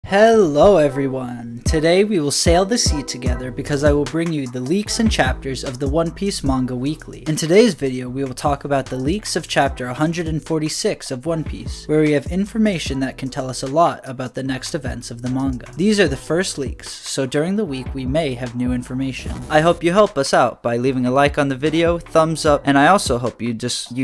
Hello everyone! Today we will sail the sea together because I will bring you the leaks and chapters of the One Piece manga weekly. In today's video we will talk about the leaks of chapter 146 of One Piece, where we have information that can tell us a lot about the next events of the manga. These are the first leaks, so during the week we may have new information. I hope you help us out by leaving a like on the video, thumbs up, and I also hope you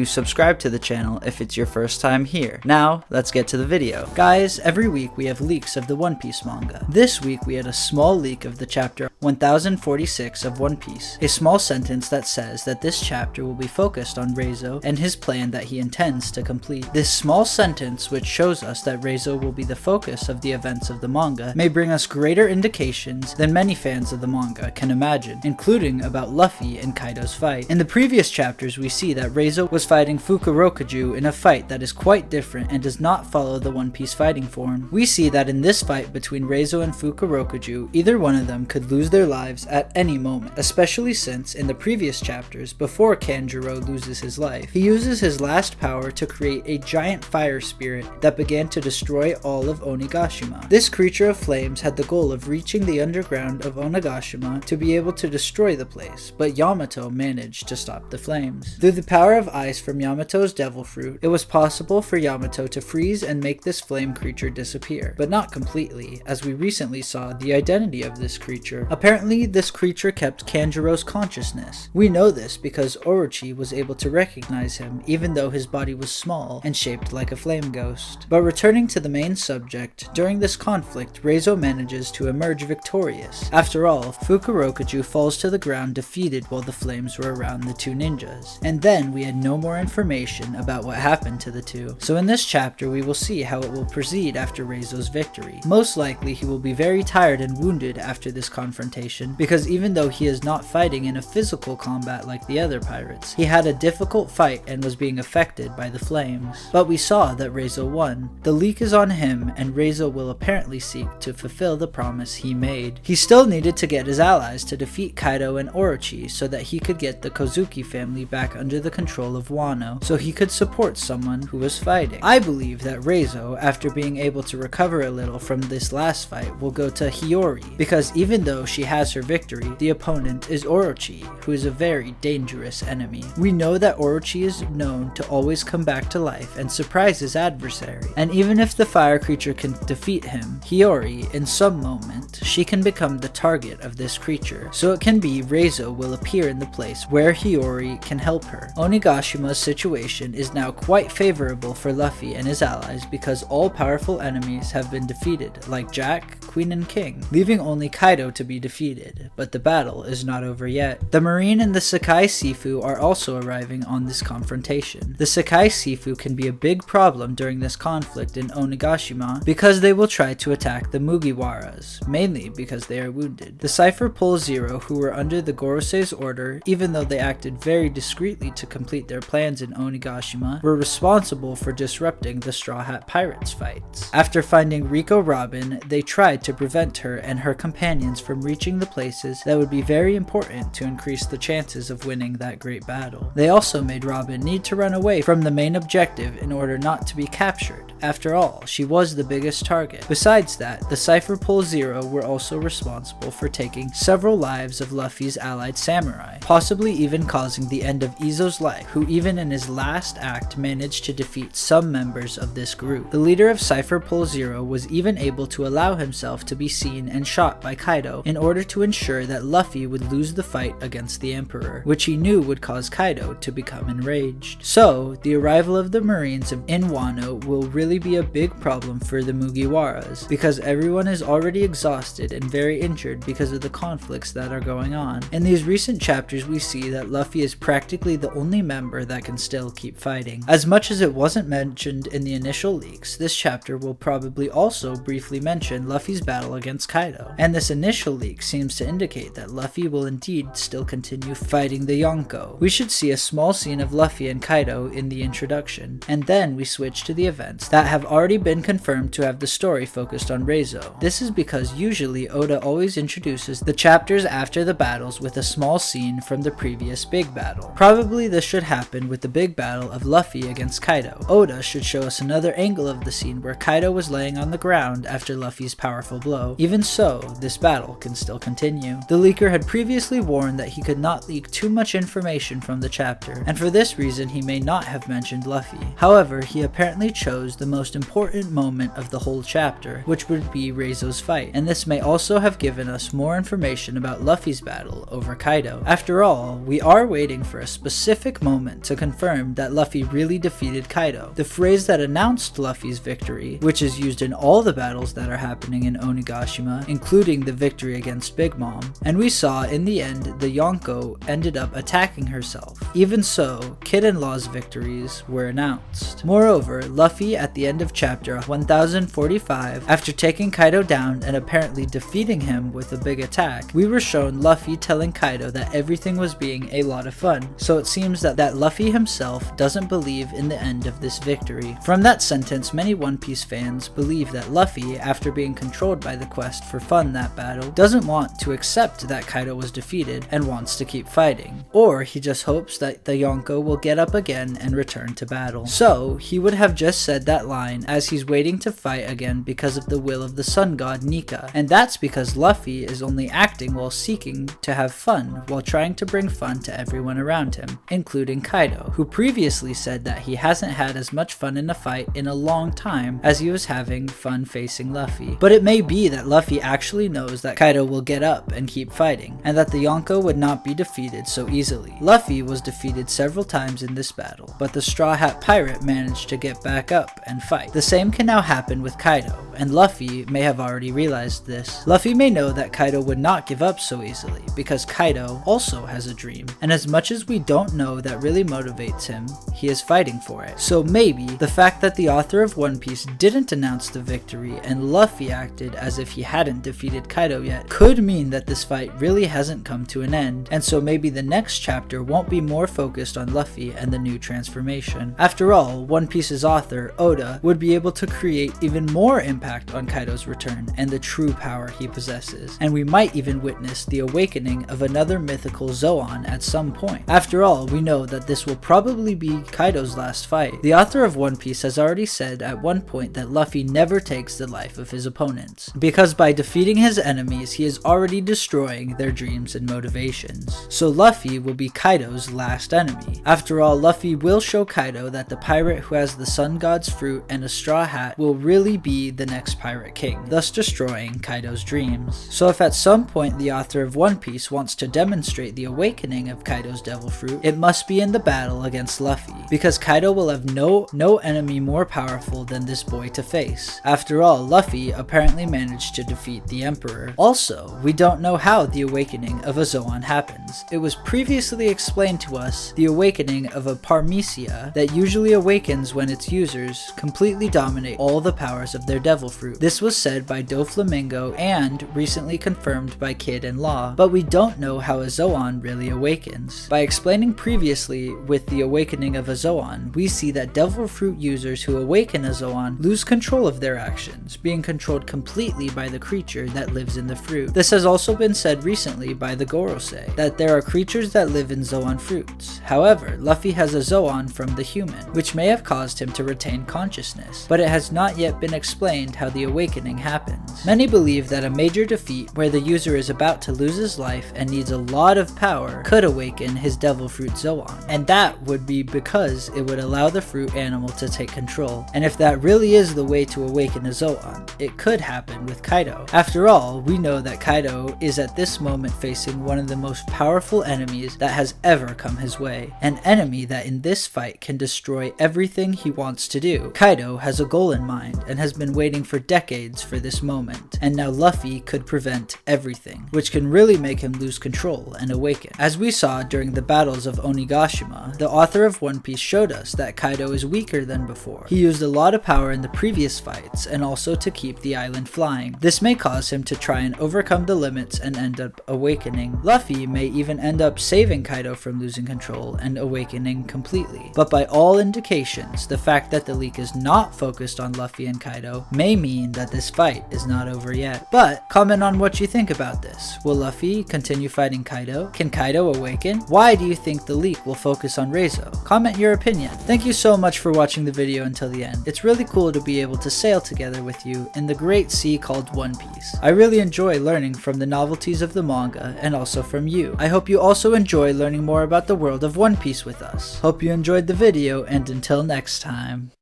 subscribe to the channel if it's your first time here. Now, let's get to the video. Guys, every week we have leaks of the One Piece manga. This week we had a small leak of the chapter 1046 of One Piece, a small sentence that says that this chapter will be focused on Reizo and his plan that he intends to complete. This small sentence, which shows us that Reizo will be the focus of the events of the manga, may bring us greater indications than many fans of the manga can imagine, including about Luffy and Kaido's fight. In the previous chapters we see that Reizo was fighting Fukurokuju in a fight that is quite different and does not follow the One Piece fighting form. We see that in this fight between Reizo and Fukurokuju, either one of them could lose their lives at any moment, especially since in the previous chapters, before Kanjuro loses his life, he uses his last power to create a giant fire spirit that began to destroy all of Onigashima. This creature of flames had the goal of reaching the underground of Onigashima to be able to destroy the place, but Yamato managed to stop the flames. Through the power of ice from Yamato's devil fruit, it was possible for Yamato to freeze and make this flame creature disappear, but not completely, as we recently saw the identity of this creature. Apparently, this creature kept Kanjuro's consciousness. We know this because Orochi was able to recognize him even though his body was small and shaped like a flame ghost. But returning to the main subject, during this conflict, Reizo manages to emerge victorious. After all, Fukurokuju falls to the ground defeated while the flames were around the two ninjas. And then we had no more information about what happened to the two. So in this chapter we will see how it will proceed after Reizo's victory. Most likely he will be very tired and wounded after this confrontation, because even though he is not fighting in a physical combat like the other pirates, he had a difficult fight and was being affected by the flames. But we saw that Reizo won. The leak is on him, and Reizo will apparently seek to fulfill the promise he made. He still needed to get his allies to defeat Kaido and Orochi so that he could get the Kozuki family back under the control of Wano, so he could support someone who was fighting. I believe that Reizo, after being able to recover a little from this last fight, will go to Hiyori, because even though she has her victory, the opponent is Orochi, who is a very dangerous enemy. We know that Orochi is known to always come back to life and surprise his adversary, and even if the fire creature can defeat him, Hiyori, in some moment, she can become the target of this creature, so it can be Reizo will appear in the place where Hiyori can help her. Onigashima's situation is now quite favorable for Luffy and his allies because all powerful enemies have been defeated, like Jack, Queen, and King, leaving only Kaido to be defeated, but the battle is not over yet. The Marine and the Sakai Sifu are also arriving on this confrontation. The Sakai Sifu can be a big problem during this conflict in Onigashima because they will try to attack the Mugiwaras, mainly because they are wounded. The Cypher Pole Zero, who were under the Gorosei's order, even though they acted very discreetly to complete their plans in Onigashima, were responsible for disrupting the Straw Hat Pirates fights. After finding Rico Robin, they tried to prevent her and her companions from reaching the places that would be very important to increase the chances of winning that great battle. They also made Robin need to run away from the main objective in order not to be captured. After all, she was the biggest target. Besides that, the Cypher Pole Zero were also responsible for taking several lives of Luffy's allied samurai, possibly even causing the end of Izo's life, who even in his last act managed to defeat some members of this group. The leader of Cypher Pole Zero was even able to allow himself to be seen and shot by Kaido in order to ensure that Luffy would lose the fight against the Emperor, which he knew would cause Kaido to become enraged. So, the arrival of the Marines in Wano will really be a big problem for the Mugiwaras, because everyone is already exhausted and very injured because of the conflicts that are going on. In these recent chapters we see that Luffy is practically the only member that can still keep fighting. As much as it wasn't mentioned in the initial leaks, this chapter will probably also briefly mention Luffy's battle against Kaido, and this initial leak seems to indicate that Luffy will indeed still continue fighting the Yonko. We should see a small scene of Luffy and Kaido in the introduction, and then we switch to the events that have already been confirmed to have the story focused on Reizo. This is because usually Oda always introduces the chapters after the battles with a small scene from the previous big battle. Probably this should happen with the big battle of Luffy against Kaido. Oda should show us another angle of the scene where Kaido was laying on the ground after Luffy's powerful blow. Even so, this battle can still continue. The leaker had previously warned that he could not leak too much information from the chapter, and for this reason he may not have mentioned Luffy. However, he apparently chose the most important moment of the whole chapter, which would be Reizo's fight, and this may also have given us more information about Luffy's battle over Kaido. After all, we are waiting for a specific moment to confirm that Luffy really defeated Kaido. The phrase that announced Luffy's victory, which is used in all the battles that are happening in Onigashima, including the victory against Big Mom, and we saw in the end the Yonko ended up attacking herself. Even so, Kid and Law's victories were announced. Moreover, Luffy at the end of chapter 1045, after taking Kaido down and apparently defeating him with a big attack, we were shown Luffy telling Kaido that everything was being a lot of fun. So it seems that Luffy himself doesn't believe in the end of this victory. From that sentence, many One Piece fans believe that Luffy, after being controlled by the quest for fun that battle, doesn't want to accept that Kaido was defeated and wants to keep fighting. Or he just hopes that the Yonko will get up again and return to battle. So he would have just said that line as he's waiting to fight again because of the will of the sun god Nika, and that's because Luffy is only acting while seeking to have fun while trying to bring fun to everyone around him, including Kaido, who previously said that he hasn't had as much fun in a fight in a long time as he was having fun facing Luffy. But it may be that Luffy actually knows that Kaido will get up and keep fighting, and that the Yonko would not be defeated so easily. Luffy was defeated several times in this battle, but the Straw Hat Pirate managed to get back up and fight. The same can now happen with Kaido, and Luffy may have already realized this. Luffy may know that Kaido would not give up so easily, because Kaido also has a dream, and as much as we don't know that really motivates him, he is fighting for it. So maybe the fact that the author of One Piece didn't announce the victory and Luffy acted as if he hadn't defeated Kaido yet could mean that this fight really hasn't come to an end, and so maybe the next chapter won't be more focused on Luffy and the new transformation. After all, One Piece's author, Oda, would be able to create even more impact on Kaido's return and the true power he possesses, and we might even witness the awakening of another mythical Zoan at some point. After all, we know that this will probably be Kaido's last fight. The author of One Piece has already said at one point that Luffy never takes the life of his opponents, because by defeating his enemies, he is already destroying their dreams and motivations. So Luffy will be Kaido's last enemy. After all, Luffy will show Kaido that the pirate who has the sun god's fruit and a straw hat will really be the next pirate king, thus destroying Kaido's dreams. So if at some point the author of One Piece wants to demonstrate the awakening of Kaido's devil fruit, it must be in the battle against Luffy, because Kaido will have no enemy more powerful than this boy to face. After all, Luffy apparently managed to defeat the Emperor. Also, we don't know how the awakening of a Zoan happens. It was previously explained to us the awakening of a Parmesia that usually awakens when its users completely dominate all the powers of their devil fruit. This was said by Doflamingo and recently confirmed by Kid and Law, but we don't know how a Zoan really awakens. By explaining previously with the awakening of a Zoan, we see that devil fruit users who awaken a Zoan lose control of their actions, being controlled completely by the creature that lives in the fruit. This has also been said recently by the Gorosei, that there are creatures that live in Zoan fruits. However, Luffy has a Zoan from the human, which may have caused him to retain consciousness, but it has not yet been explained how the awakening happens. Many believe that a major defeat where the user is about to lose his life and needs a lot of power could awaken his devil fruit Zoan, and that would be because it would allow the fruit animal to take control. And if that really is the way to awaken a Zoan, it could happen with Kaido. After all, we know that Kaido is at this moment facing one of the most powerful enemies that has ever come his way, an enemy that in this fight can destroy everything he wants to do. Kaido has a goal in mind and has been waiting waiting for decades for this moment, and now Luffy could prevent everything, which can really make him lose control and awaken. As we saw during the battles of Onigashima, the author of One Piece showed us that Kaido is weaker than before. He used a lot of power in the previous fights, and also to keep the island flying. This may cause him to try and overcome the limits and end up awakening. Luffy may even end up saving Kaido from losing control and awakening completely. But by all indications, the fact that the leak is not focused on Luffy and Kaido may mean that this fight is not over yet. But comment on what you think about this. Will Luffy continue fighting Kaido? Can Kaido awaken? Why do you think the leak will focus on Reizo? Comment your opinion. Thank you so much for watching the video until the end. It's really cool to be able to sail together with you in the great sea called One Piece. I really enjoy learning from the novelties of the manga and also from you. I hope you also enjoy learning more about the world of One Piece with us. Hope you enjoyed the video, and until next time.